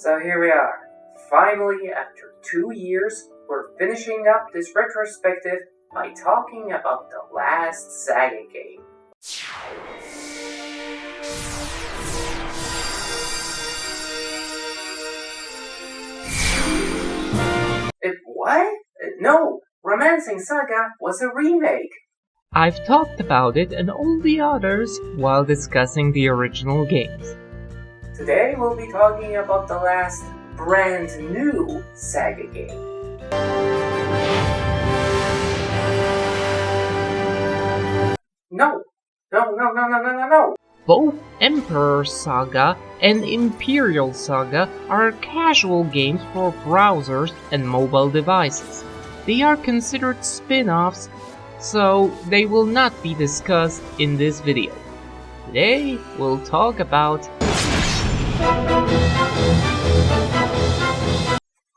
So here we are. Finally, after 2 years, we're finishing up this retrospective by talking about the last SaGa game. What? No! Romancing SaGa was a remake! I've talked about it and all the others while discussing the original games. Today we'll be talking about the last brand new SaGa game. No! Both Emperor SaGa and Imperial SaGa are casual games for browsers and mobile devices. They are considered spin-offs, so they will not be discussed in this video. Today, we'll talk about...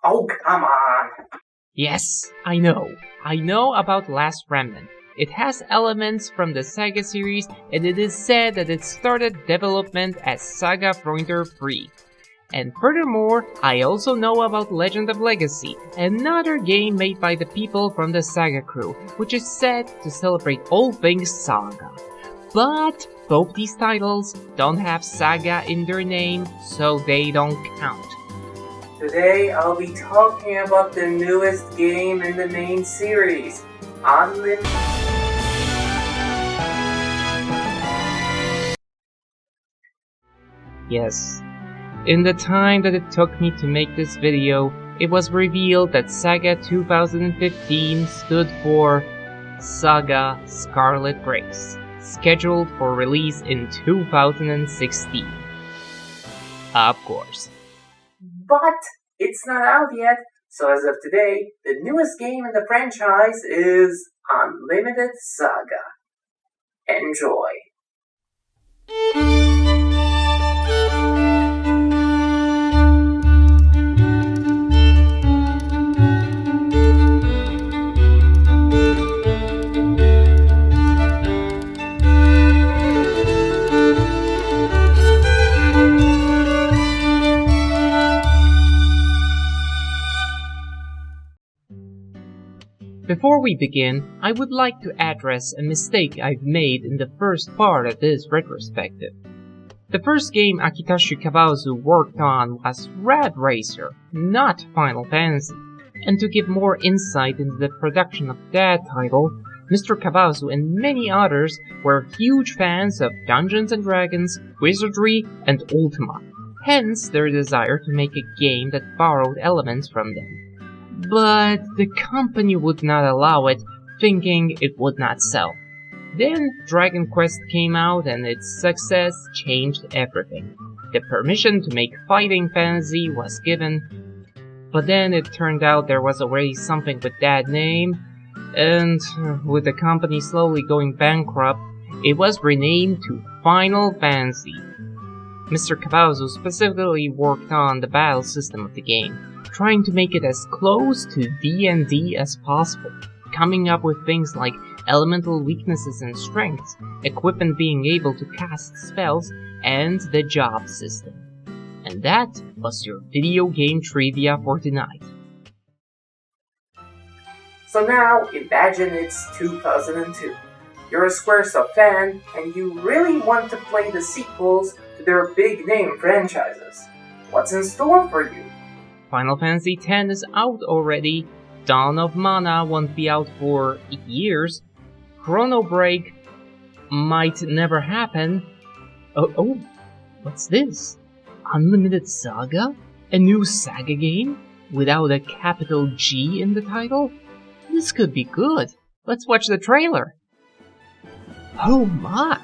Oh, come on! Yes, I know about Last Remnant. It has elements from the SaGa series, and it is said that it started development as SaGa Frontier 3. And furthermore, I also know about Legend of Legacy, another game made by the people from the SaGa crew, which is said to celebrate all things SaGa. But both these titles don't have SaGa in their name, so they don't count. Today I'll be talking about the newest game in the main series, Unlimited. Yes. In the time that it took me to make this video, it was revealed that SaGa 2015 stood for SaGa Scarlet Grace, scheduled for release in 2016. Of course. But it's not out yet, so as of today, the newest game in the franchise is Unlimited SaGa. Enjoy. Before we begin, I would like to address a mistake I've made in the first part of this retrospective. The first game Akitoshi Kawazu worked on was Rad Racer, not Final Fantasy. And to give more insight into the production of that title, Mr. Kawazu and many others were huge fans of Dungeons & Dragons, Wizardry, and Ultima, hence their desire to make a game that borrowed elements from them. But the company would not allow it, thinking it would not sell. Then Dragon Quest came out and its success changed everything. The permission to make fighting fantasy was given, but then it turned out there was already something with that name, and with the company slowly going bankrupt, it was renamed to Final Fantasy. Mr. Kawazu specifically worked on the battle system of the game, trying to make it as close to D&D as possible, coming up with things like elemental weaknesses and strengths, equipment being able to cast spells, and the job system. And that was your video game trivia for tonight. So now, imagine it's 2002. You're a Squaresoft fan, and you really want to play the sequels to their big-name franchises. What's in store for you? Final Fantasy X is out already, Dawn of Mana won't be out for years, Chrono Break might never happen. Oh, what's this? Unlimited SaGa? A new SaGa game? Without a capital G in the title? This could be good. Let's watch the trailer. Oh my!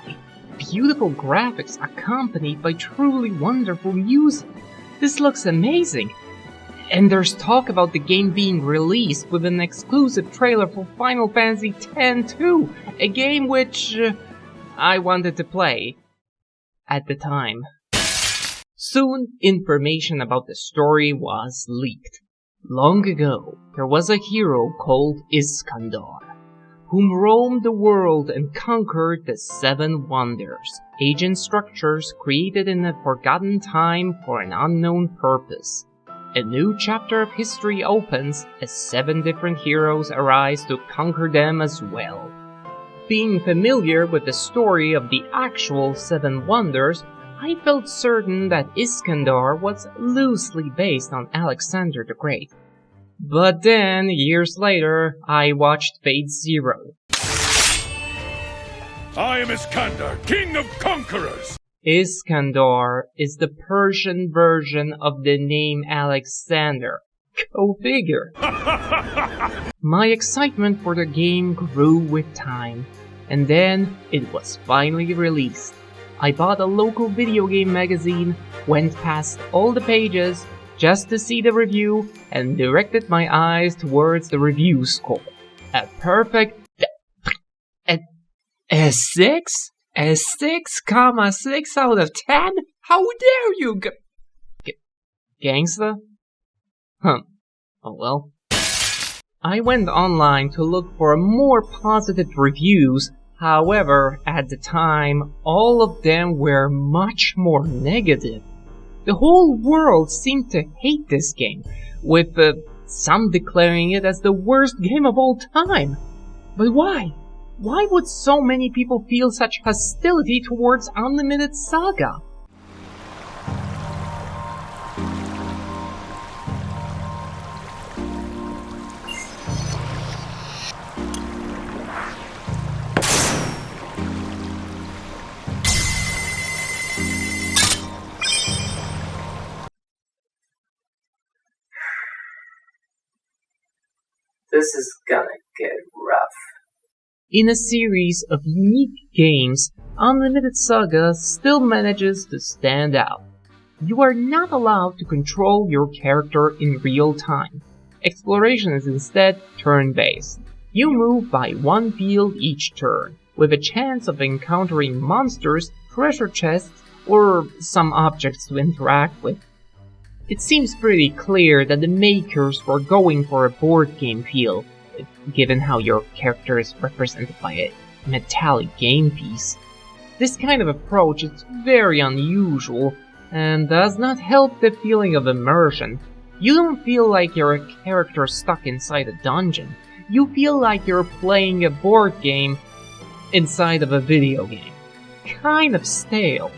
Beautiful graphics accompanied by truly wonderful music. This looks amazing. And there's talk about the game being released with an exclusive trailer for Final Fantasy X too, a game which I wanted to play at the time. Soon, information about the story was leaked. Long ago, there was a hero called Iskandar, whom roamed the world and conquered the 7 wonders, agent structures created in a forgotten time for an unknown purpose. A new chapter of history opens as 7 different heroes arise to conquer them as well. Being familiar with the story of the actual 7 wonders, I felt certain that Iskandar was loosely based on Alexander the Great. But then, years later, I watched Fate Zero. I am Iskandar, king of conquerors! Iskandar is the Persian version of the name Alexander. Go figure! My excitement for the game grew with time, and then it was finally released. I bought a local video game magazine, went past all the pages just to see the review, and directed my eyes towards the review score. A perfect... A 6? A 6,6 out of 10? How dare you gangsta? Oh well. I went online to look for more positive reviews. However, at the time, all of them were much more negative. The whole world seemed to hate this game, with some declaring it as the worst game of all time. But why? Why would so many people feel such hostility towards Unlimited SaGa? This is gonna get rough. In a series of unique games, Unlimited SaGa still manages to stand out. You are not allowed to control your character in real time. Exploration is instead turn-based. You move by one field each turn, with a chance of encountering monsters, treasure chests, or some objects to interact with. It seems pretty clear that the makers were going for a board game feel, given how your character is represented by a metallic game piece. This kind of approach is very unusual and does not help the feeling of immersion. You don't feel like you're a character stuck inside a dungeon. You feel like you're playing a board game inside of a video game. Kind of stale.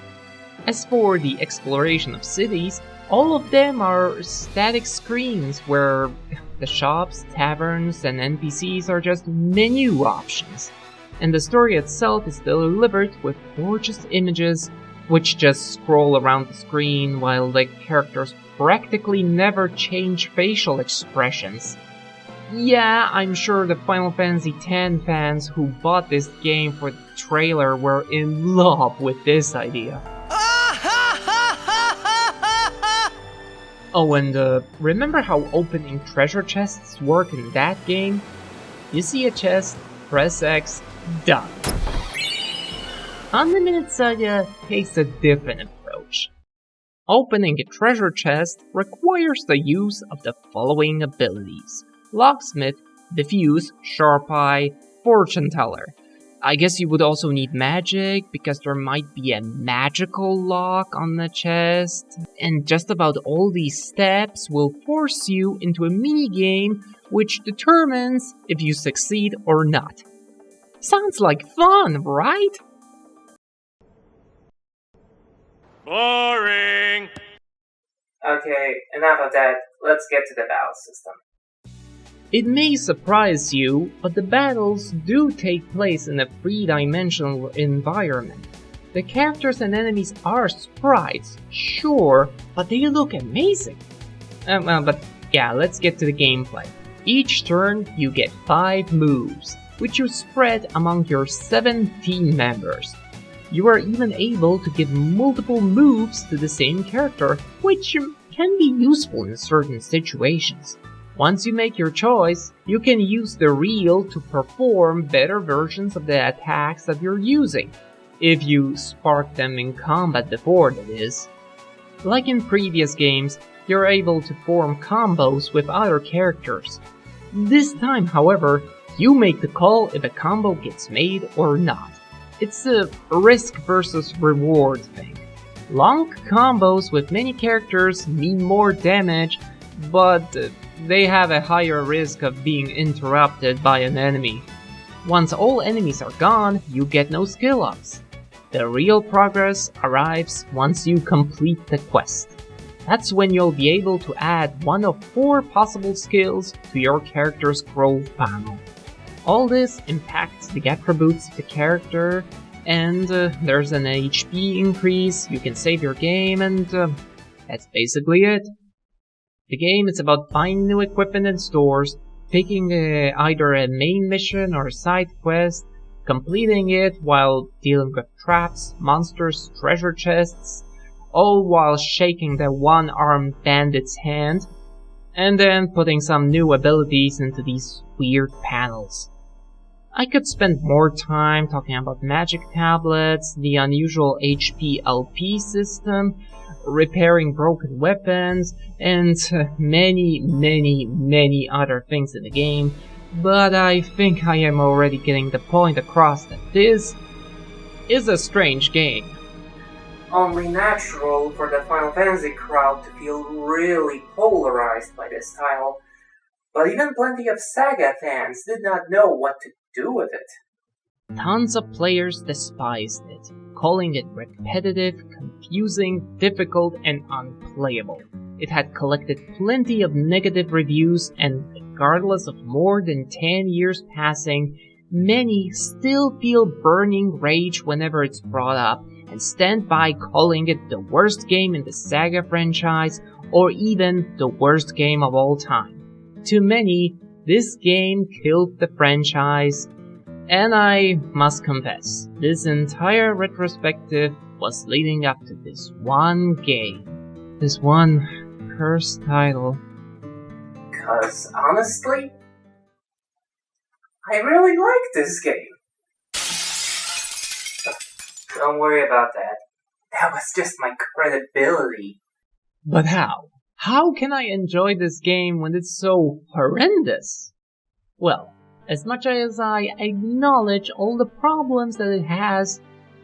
As for the exploration of cities, all of them are static screens where the shops, taverns, and NPCs are just menu options. And the story itself is delivered with gorgeous images which just scroll around the screen while the characters practically never change facial expressions. Yeah, I'm sure the Final Fantasy X fans who bought this game for the trailer were in love with this idea. Oh, and remember how opening treasure chests work in that game? You see a chest, press X, done. Unlimited SaGa takes a different approach. Opening a treasure chest requires the use of the following abilities: Locksmith, Diffuse, Sharp Eye, Fortune Teller. I guess you would also need magic, because there might be a magical lock on the chest. And just about all these steps will force you into a mini-game which determines if you succeed or not. Sounds like fun, right? Boring! Okay, enough of that. Let's get to the battle system. It may surprise you, but the battles do take place in a three-dimensional environment. The characters and enemies are sprites, sure, but they look amazing. But yeah, let's get to the gameplay. Each turn, you get 5 moves, which you spread among your 7 team members. You are even able to give multiple moves to the same character, which can be useful in certain situations. Once you make your choice, you can use the reel to perform better versions of the attacks that you're using, if you spark them in combat before, that is. Like in previous games, you're able to form combos with other characters. This time, however, You make the call if a combo gets made or not. It's a risk versus reward thing. Long combos with many characters mean more damage, but they have a higher risk of being interrupted by an enemy. Once all enemies are gone, you get no skill ups. The real progress arrives once you complete the quest. That's when you'll be able to add one of 4 possible skills to your character's growth panel. All this impacts the attributes of the character, and there's an HP increase, you can save your game, and that's basically it. The game is about finding new equipment in stores, picking either a main mission or a side quest, completing it while dealing with traps, monsters, treasure chests, all while shaking the one-armed bandit's hand, and then putting some new abilities into these weird panels. I could spend more time talking about magic tablets, the unusual HP LP system, repairing broken weapons, and many other things in the game, but I think I am already getting the point across that this is a strange game. Only natural for the Final Fantasy crowd to feel really polarized by this title, but even plenty of SaGa fans did not know what to do with it. Tons of players despised it, calling it repetitive, confusing, difficult, and unplayable. It had collected plenty of negative reviews, and regardless of more than 10 years passing, many still feel burning rage whenever it's brought up, and stand by calling it the worst game in the SaGa franchise, or even the worst game of all time. To many, this game killed the franchise, and I must confess, this entire retrospective was leading up to this one game. This one cursed title. 'Cause honestly, I really like this game. Don't worry about that. That was just my credibility. But how? How can I enjoy this game when it's so horrendous? Well, as much as I acknowledge all the problems that it has,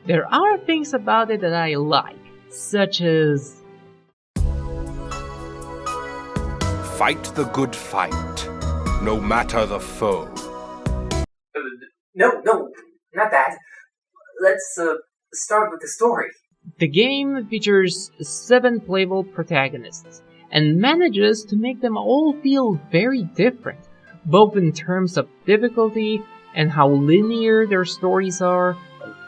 there are things about it that I like, such as... Fight the good fight, no matter the foe. No, not that. Let's start with the story. The game features 7 playable protagonists, and manages to make them all feel very different, both in terms of difficulty and how linear their stories are.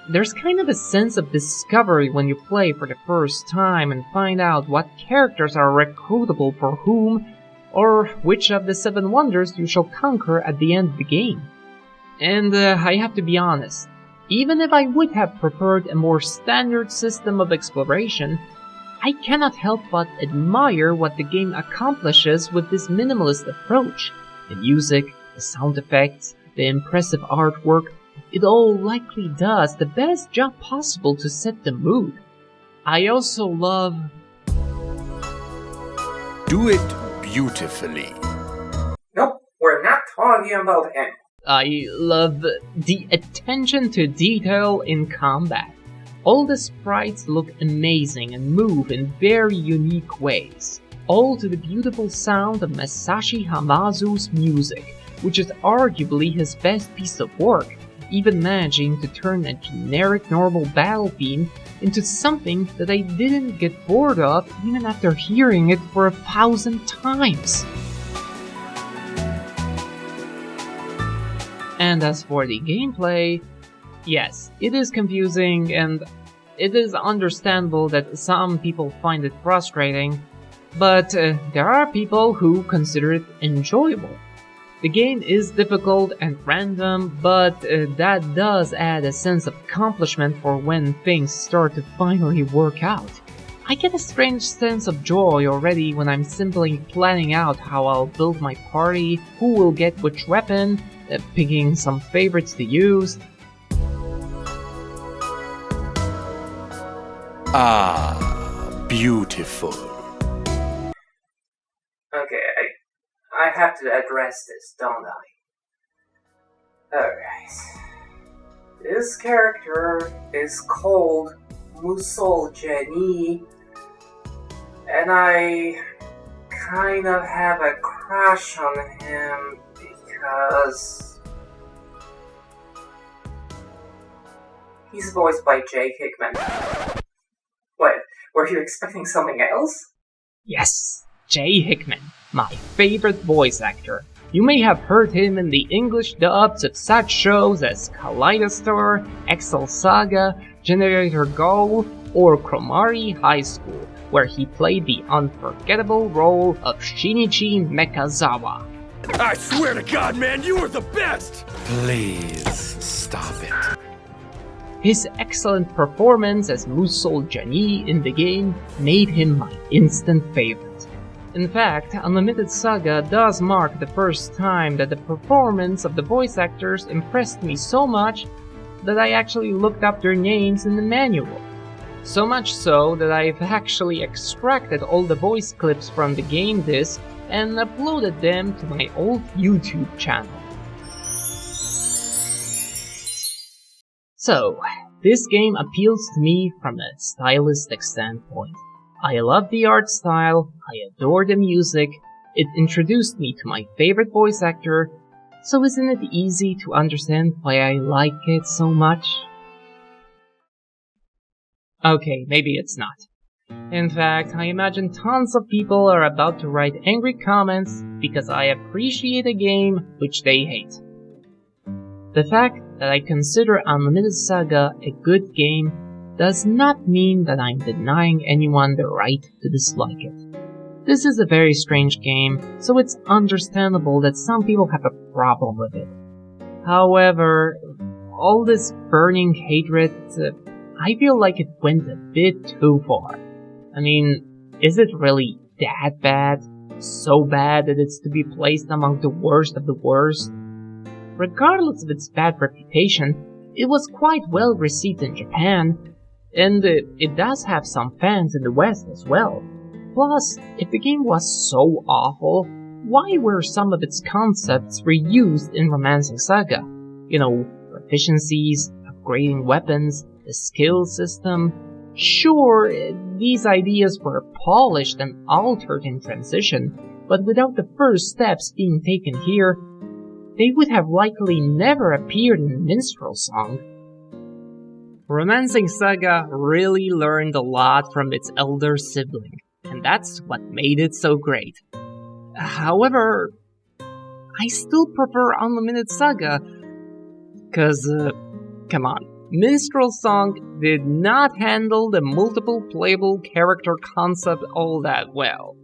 There's kind of a sense of discovery when you play for the first time and find out what characters are recruitable for whom, or which of the 7 wonders you shall conquer at the end of the game. And I have to be honest, even if I would have preferred a more standard system of exploration, I cannot help but admire what the game accomplishes with this minimalist approach. The music, the sound effects, the impressive artwork, it all likely does the best job possible to set the mood. I also love... Do it beautifully. Nope, we're not talking about him. I love the attention to detail in combat. All the sprites look amazing and move in very unique ways. All to the beautiful sound of Masashi Hamazu's music, which is arguably his best piece of work, even managing to turn a generic normal battle theme into something that I didn't get bored of even after hearing it for 1,000 times. And as for the gameplay, yes, it is confusing and it is understandable that some people find it frustrating, but there are people who consider it enjoyable. The game is difficult and random, but that does add a sense of accomplishment for when things start to finally work out. I get a strange sense of joy already when I'm simply planning out how I'll build my party, who will get which weapon, picking some favorites to use. Ah, beautiful. Okay, I have to address this, don't I? Alright. This character is called Musol Jenny, and I kind of have a crush on him because he's voiced by Jay Hickman. What? Were you expecting something else? Yes, Jay Hickman, my favorite voice actor. You may have heard him in the English dubs of such shows as Kaleidostar, Excel Saga, Generator Go, or Kromari High School, where he played the unforgettable role of Shinichi Mekazawa. I swear to God, man, you are the best! Please, stop it. His excellent performance as Musol Jani in the game made him my instant favorite. In fact, Unlimited Saga does mark the first time that the performance of the voice actors impressed me so much that I actually looked up their names in the manual. So much so that I've actually extracted all the voice clips from the game disc and uploaded them to my old YouTube channel. So, this game appeals to me from a stylistic standpoint. I love the art style, I adore the music, it introduced me to my favorite voice actor, so isn't it easy to understand why I like it so much? Okay, maybe it's not. In fact, I imagine tons of people are about to write angry comments because I appreciate a game which they hate. The fact that I consider Unlimited Saga a good game does not mean that I'm denying anyone the right to dislike it. This is a very strange game, so it's understandable that some people have a problem with it. However, all this burning hatred, I feel like it went a bit too far. I mean, is it really that bad? So bad that it's to be placed among the worst of the worst? Regardless of its bad reputation, it was quite well received in Japan, and it does have some fans in the West as well. Plus, if the game was so awful, why were some of its concepts reused in Romancing Saga? You know, proficiencies, upgrading weapons, the skill system. Sure, these ideas were polished and altered in transition, but without the first steps being taken here, they would have likely never appeared in the Minstrel Song. Romancing Saga really learned a lot from its elder sibling, and that's what made it so great. However, I still prefer Unlimited Saga, cause, come on, Minstrel Song did not handle the multiple playable character concept all that well,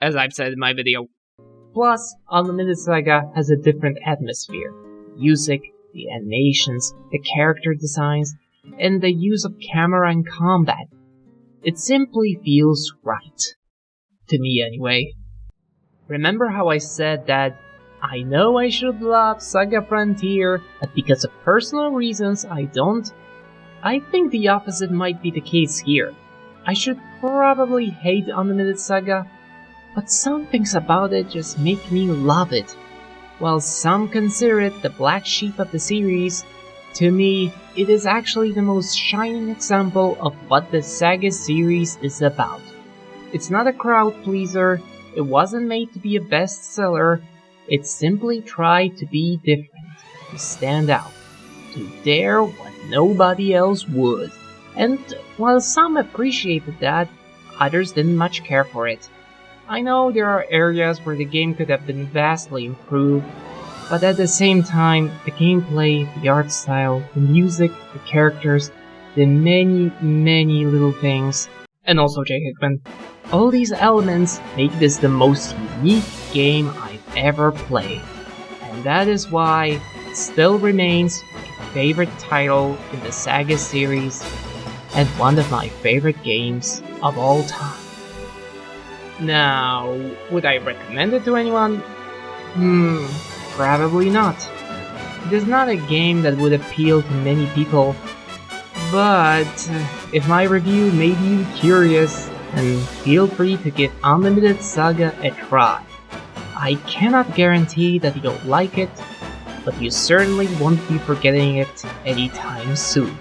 as I've said in my video. Plus, Unlimited Saga has a different atmosphere. Music, the animations, the character designs, and the use of camera and combat. It simply feels right. To me, anyway. Remember how I said that I know I should love Saga Frontier, but because of personal reasons I don't? I think the opposite might be the case here. I should probably hate Unlimited Saga, but some things about it just make me love it. While some consider it the black sheep of the series, to me, it is actually the most shining example of what the SaGa series is about. It's not a crowd pleaser, it wasn't made to be a bestseller, it simply tried to be different, to stand out, to dare what nobody else would. And while some appreciated that, others didn't much care for it. I know there are areas where the game could have been vastly improved, but at the same time, the gameplay, the art style, the music, the characters, the many little things, and also Jay Hickman, all these elements make this the most unique game I've ever played. And that is why it still remains my favorite title in the SaGa series, and one of my favorite games of all time. Now, would I recommend it to anyone? Probably not. It is not a game that would appeal to many people, but if my review made you curious, then feel free to give Unlimited Saga a try. I cannot guarantee that you'll like it, but you certainly won't be forgetting it anytime soon.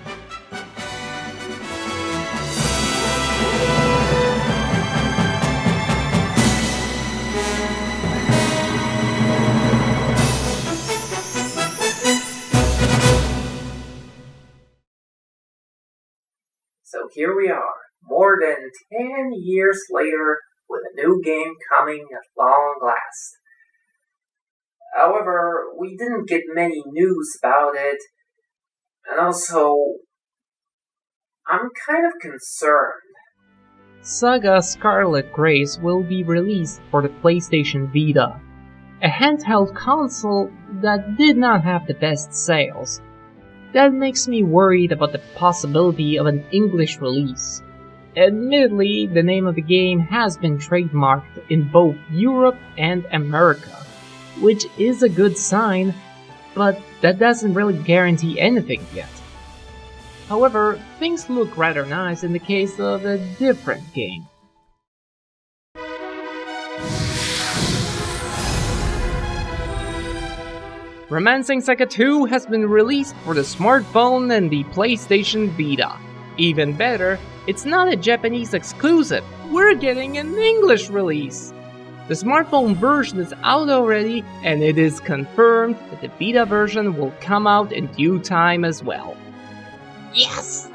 So here we are, more than 10 years later, with a new game coming at long last. However, we didn't get many news about it, and also, I'm kind of concerned. SaGa Scarlet Grace will be released for the PlayStation Vita, a handheld console that did not have the best sales. That makes me worried about the possibility of an English release. Admittedly, the name of the game has been trademarked in both Europe and America, which is a good sign, but that doesn't really guarantee anything yet. However, things look rather nice in the case of a different game. Romancing Saga 2 has been released for the smartphone and the PlayStation Vita. Even better, it's not a Japanese exclusive, we're getting an English release! The smartphone version is out already, and it is confirmed that the Vita version will come out in due time as well. Yes!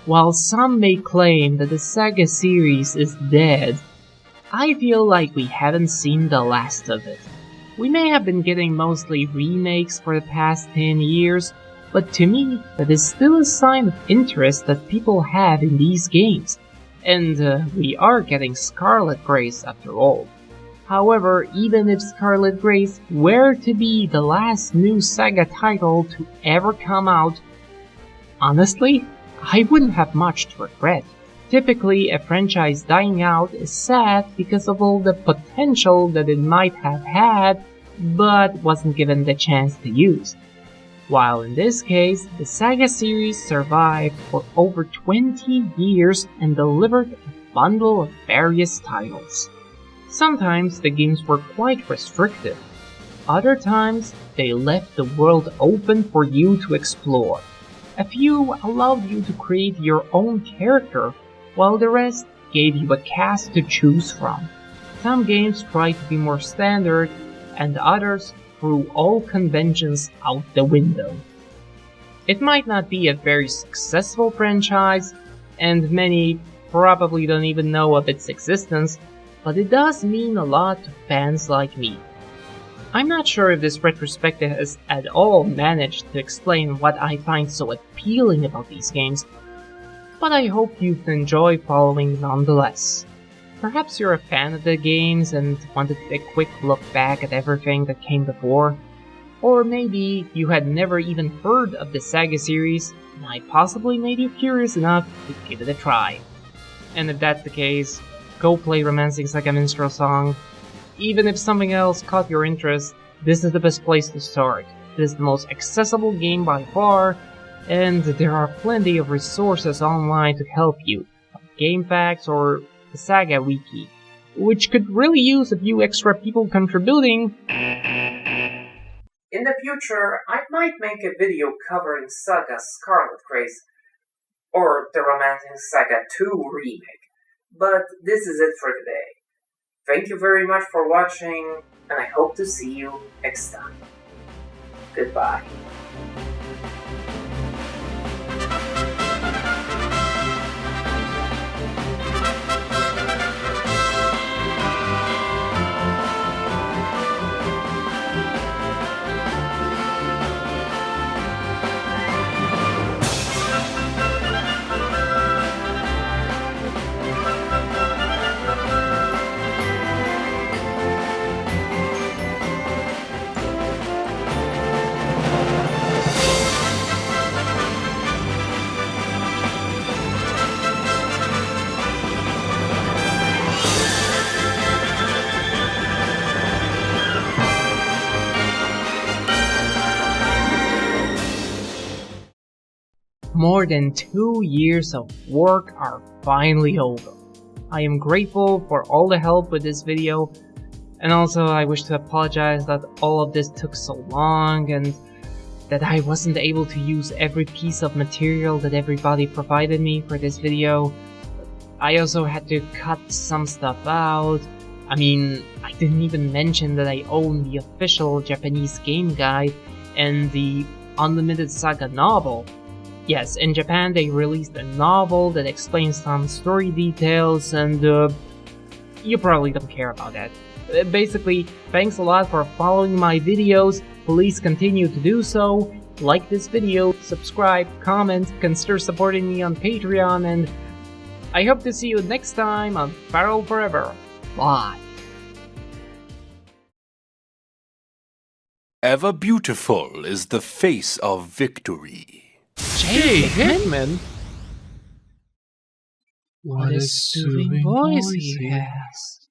While some may claim that the SaGa series is dead, I feel like we haven't seen the last of it. We may have been getting mostly remakes for the past 10 years, but to me, that is still a sign of interest that people have in these games. And we are getting Scarlet Grace after all. However, even if Scarlet Grace were to be the last new SaGa title to ever come out, honestly, I wouldn't have much to regret. Typically, a franchise dying out is sad because of all the potential that it might have had, but wasn't given the chance to use. While in this case, the SaGa series survived for over 20 years and delivered a bundle of various titles. Sometimes the games were quite restrictive. Other times, they left the world open for you to explore. A few allowed you to create your own character, while the rest gave you a cast to choose from. Some games tried to be more standard, and others threw all conventions out the window. It might not be a very successful franchise, and many probably don't even know of its existence, but it does mean a lot to fans like me. I'm not sure if this retrospective has at all managed to explain what I find so appealing about these games, but I hope you've enjoyed following nonetheless. Perhaps you're a fan of the games and wanted a quick look back at everything that came before, or maybe you had never even heard of the SaGa series and I possibly made you curious enough to give it a try. And if that's the case, go play Romancing Saga Minstrel Song. Even if something else caught your interest, this is the best place to start. It is the most accessible game by far, and there are plenty of resources online to help you, game facts or the SaGa wiki, which could really use a few extra people contributing. In the future, I might make a video covering SaGa Scarlet Grace, or the Romancing Saga 2 remake, but this is it for today. Thank you very much for watching, and I hope to see you next time. Goodbye. More than 2 years of work are finally over. I am grateful for all the help with this video, And also, I wish to apologize that all of this took so long and that I wasn't able to use every piece of material that everybody provided me for this video. I also had to cut some stuff out. I mean, I didn't even mention that I own the official Japanese game guide and the Unlimited SaGa novel. Yes, in Japan they released a novel that explains some story details, and you probably don't care about that. Basically, thanks a lot for following my videos. Please continue to do so. Like this video, subscribe, comment, consider supporting me on Patreon, and I hope to see you next time on Feral Forever. Bye. Ever beautiful is the face of victory. Hey, Hitman! What a soothing voice he has.